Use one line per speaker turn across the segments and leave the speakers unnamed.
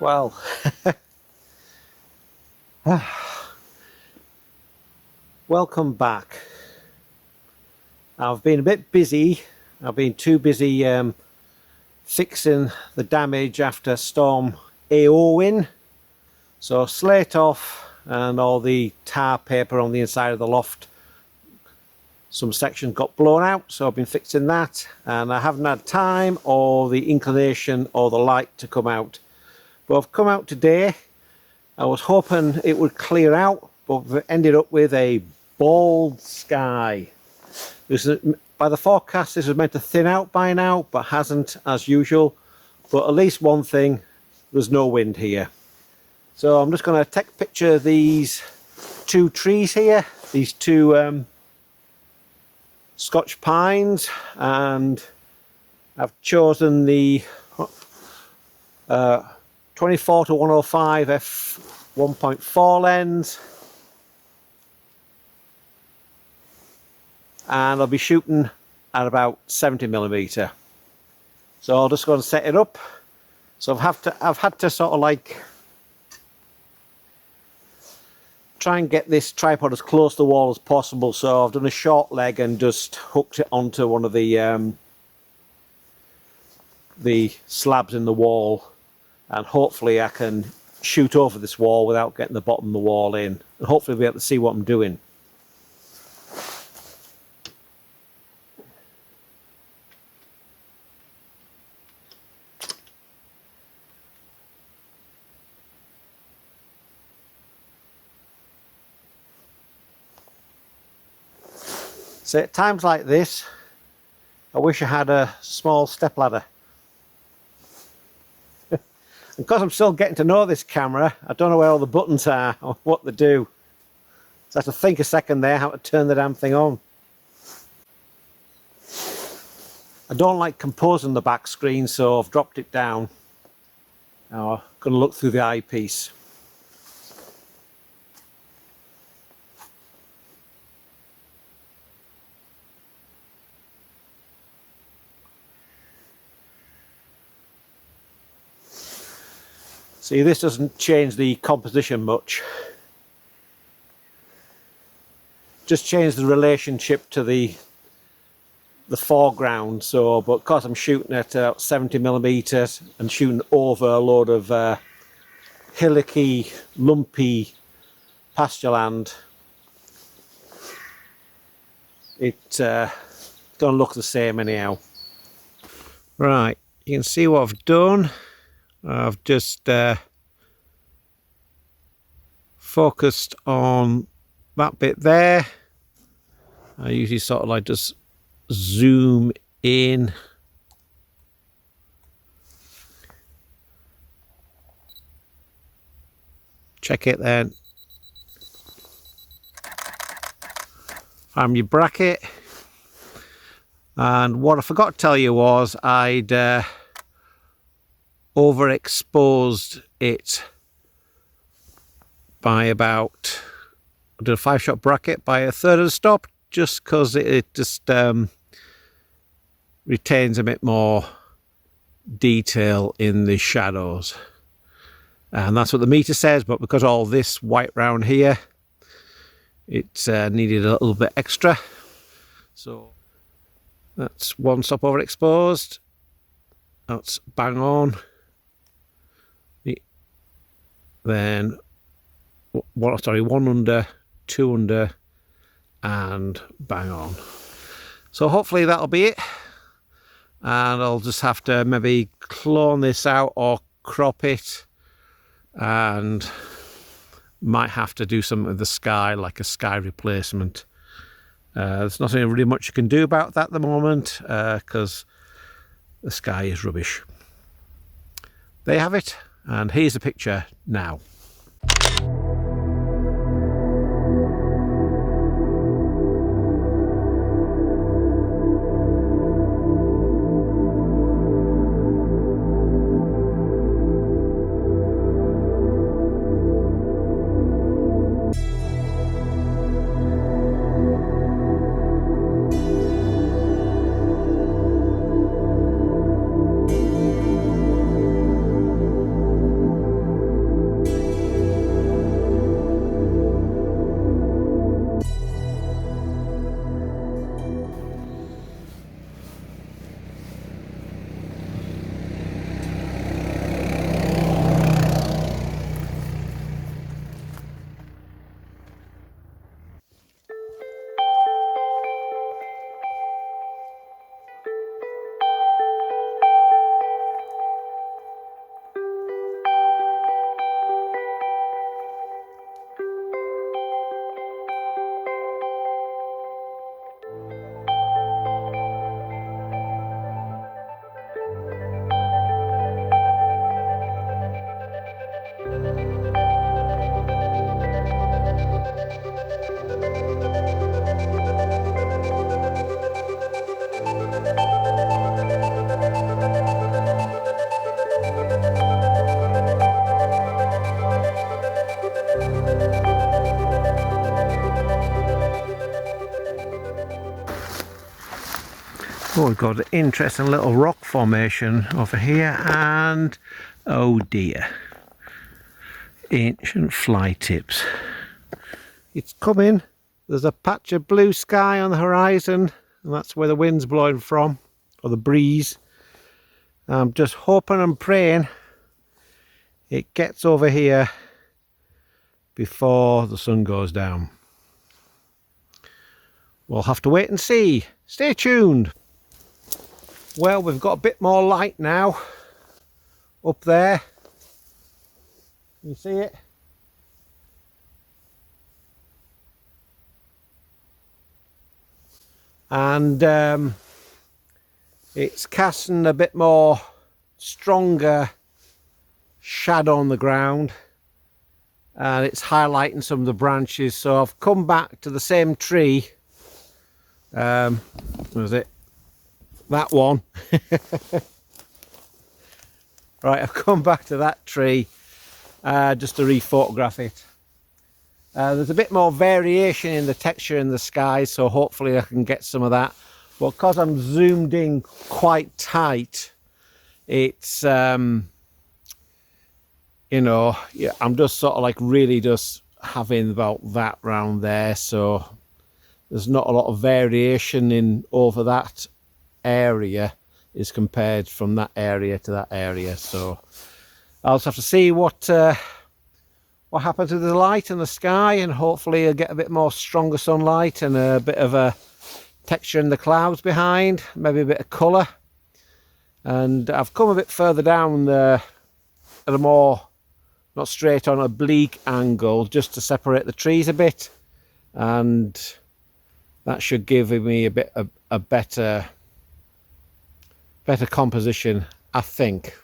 Well, welcome back. I've been a bit busy. I've been too busy fixing the damage after Storm Eowyn. So slate off and all the tar paper on the inside of the loft. Some sections got blown out, so I've been fixing that, and I haven't had time or the inclination or the light to come out. But I've come out today. I was hoping it would clear out, but we've ended up with a bald sky. By the forecast, this was meant to thin out by now, but hasn't as usual. But at least one thing, there's no wind here. So I'm just going to take a picture of these two trees here, these two Scots Pines, and I've chosen the 24 to 105 f 1.4 lens, and I'll be shooting at about 70mm. So I'll just go and set it up. So I've had to sort of like try and get this tripod as close to the wall as possible. So I've done a short leg and just hooked it onto one of the slabs in the wall, and hopefully I can shoot over this wall without getting the bottom of the wall in, and hopefully be able to see what I'm doing. So at times like this, I wish I had a small stepladder. And because I'm still getting to know this camera, I don't know where all the buttons are or what they do. So I have to think a second there how to turn the damn thing on. I don't like composing the back screen, so I've dropped it down. Now I'm going to look through the eyepiece. See, this doesn't change the composition much. Just change the relationship to the foreground. So, but because I'm shooting at 70mm and shooting over a load of hillocky, lumpy pasture land, it's going to look the same anyhow. Right, you can see what I've done. I've just focused on that bit there. I usually sort of like just zoom in. Check it then. Find your bracket. And what I forgot to tell you was I'd overexposed it by about, I did a 5-shot bracket by 1/3 of the stop, just because it just retains a bit more detail in the shadows, and that's what the meter says. But because all this white round here, it needed a little bit extra, so that's one stop overexposed. That's bang on. Then one under, 2 under, and bang on. So hopefully that'll be it, and I'll just have to maybe clone this out or crop it, and might have to do something with the sky, like a sky replacement. There's nothing really much you can do about that at the moment, because the sky is rubbish. There you have it. And here's the picture now. Oh, we've got an interesting little rock formation over here, and oh dear, ancient fly tips. It's coming. There's a patch of blue sky on the horizon, and that's where the wind's blowing from, or the breeze. I'm just hoping and praying it gets over here before the sun goes down. We'll have to wait and see. Stay tuned. Well, we've got a bit more light now up there. Can you see it? And it's casting a bit more stronger shadow on the ground, and it's highlighting some of the branches. So I've come back to the same tree. What was it? That one. Right, I've come back to that tree just to re-photograph it. There's a bit more variation in the texture in the sky, so hopefully I can get some of that. But because I'm zoomed in quite tight, it's you know, yeah, I'm just sort of like really just having about that round there, so there's not a lot of variation in over that area as compared from that area to that area. So I'll just have to see what happens to the light in the sky, and hopefully I'll get a bit more stronger sunlight and a bit of a texture in the clouds behind, maybe a bit of colour. And I've come a bit further down at a more, not straight on, oblique angle, just to separate the trees a bit, and that should give me a bit of a better composition, I think.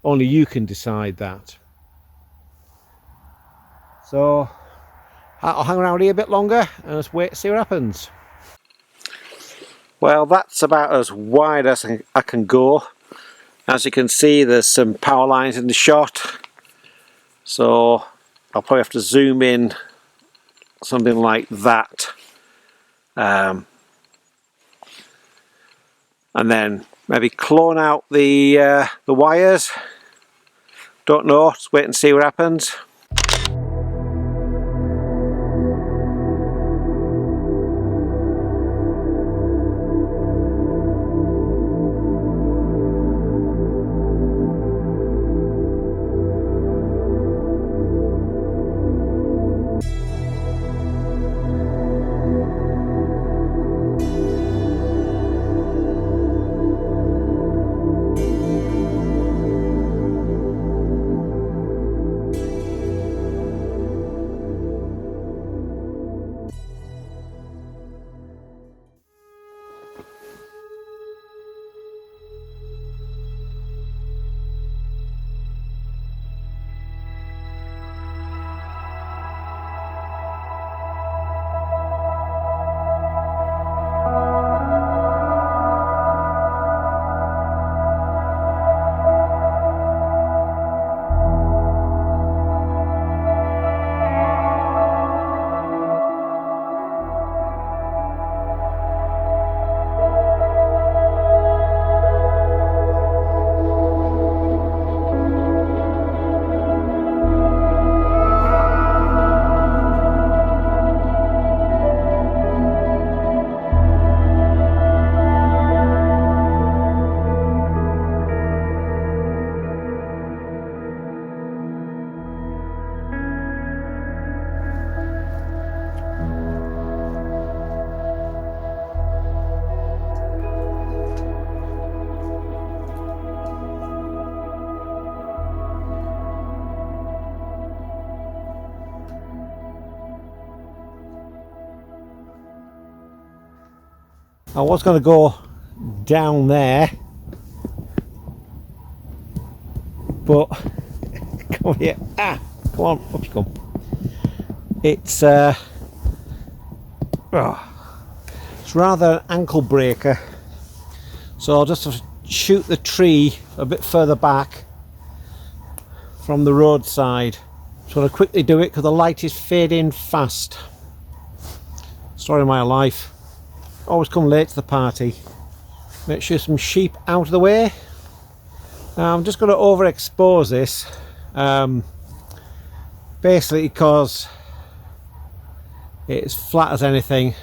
Only you can decide that. So I'll hang around here a bit longer and just wait to see what happens. Well, that's about as wide as I can go. As you can see, there's some power lines in the shot, so I'll probably have to zoom in something like that, and then maybe clone out the wires. Don't know, just wait and see what happens. I was going to go down there, but come here, come on, up you come. It's rather an ankle breaker, so I'll just have to shoot the tree a bit further back from the roadside. So I'll quickly do it because the light is fading fast. Story of my life. Always come late to the party. Make sure some sheep out of the way. Now I'm just going to overexpose this, basically because it's flat as anything,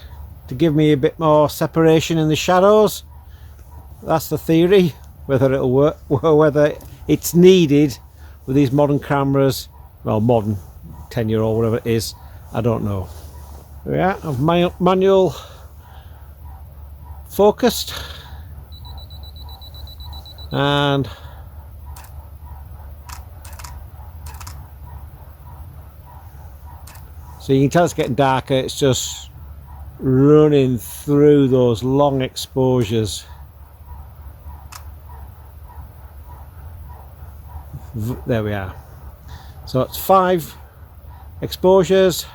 to give me a bit more separation in the shadows. That's the theory. Whether it'll work, whether it's needed with these modern cameras, well, modern 10-year-old, whatever it is, I don't know. There we are. I've manual focused, and so you can tell it's getting darker. It's just running through those long exposures. There we are. So it's 5 exposures,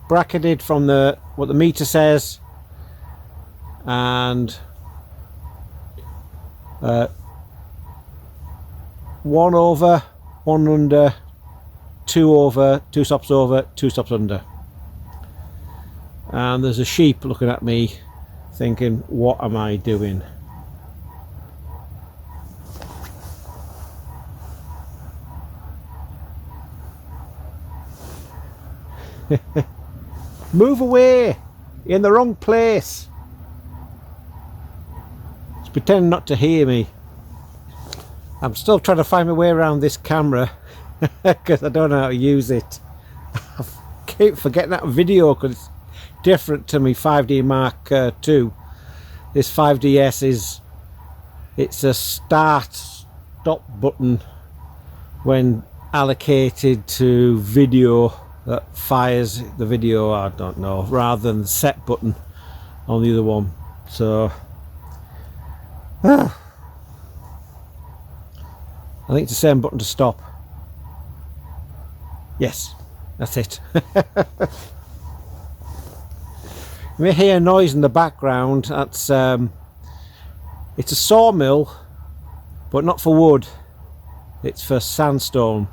bracketed from what the meter says, and 1 over, 1 under, 2 over, 2 stops over, 2 stops under. And there's a sheep looking at me thinking, what am I doing? Move away, you're in the wrong place. It's pretending not to hear me. I'm still trying to find my way around this camera because I don't know how to use it. I keep forgetting that video because it's different to my 5D Mark II. This 5DS it's a stop button when allocated to video that fires the video, I don't know, rather than the set button on the other one. So I think it's the same button to stop. Yes, that's it. You may hear a noise in the background. That's it's a sawmill, but not for wood, it's for sandstone.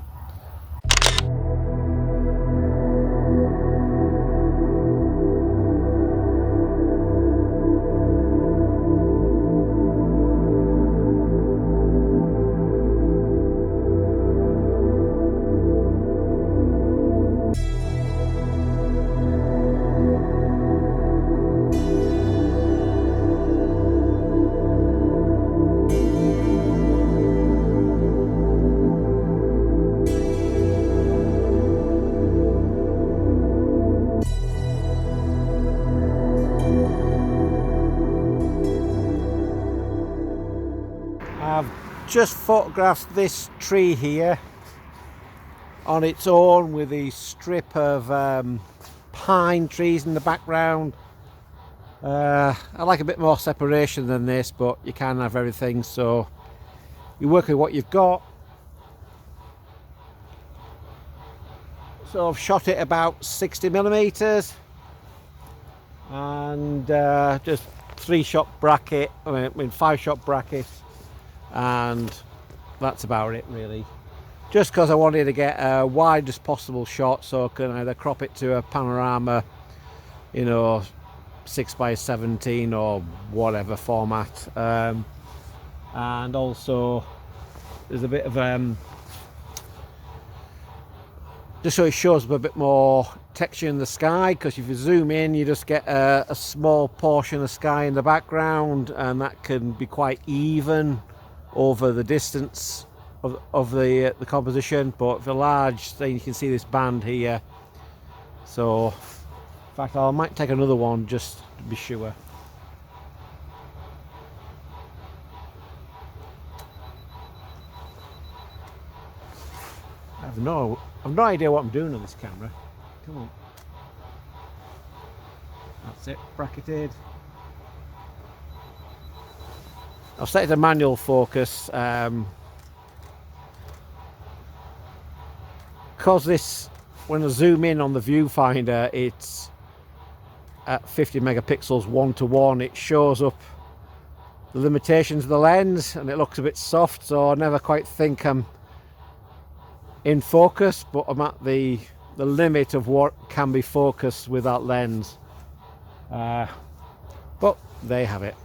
I've just photographed this tree here on its own with a strip of pine trees in the background. I like a bit more separation than this, but you can't have everything, so you work with what you've got. So I've shot it about 60mm and just 3-shot bracket, I mean 5-shot bracket, and that's about it really. Just because I wanted to get a widest possible shot so I can either crop it to a panorama, you know, 6x17 or whatever format, and also there's a bit of just so it shows up a bit more texture in the sky, because if you zoom in you just get a small portion of sky in the background, and that can be quite even over the distance of the composition. But if you're large, then you can see this band here. So in fact I might take another one just to be sure. I've no idea what I'm doing on this camera. Come on. That's it, bracketed. I've set it to manual focus because this, when I zoom in on the viewfinder, it's at 50 megapixels 1:1. It shows up the limitations of the lens and it looks a bit soft, so I never quite think I'm in focus, but I'm at the limit of what can be focused with that lens. But there you have it.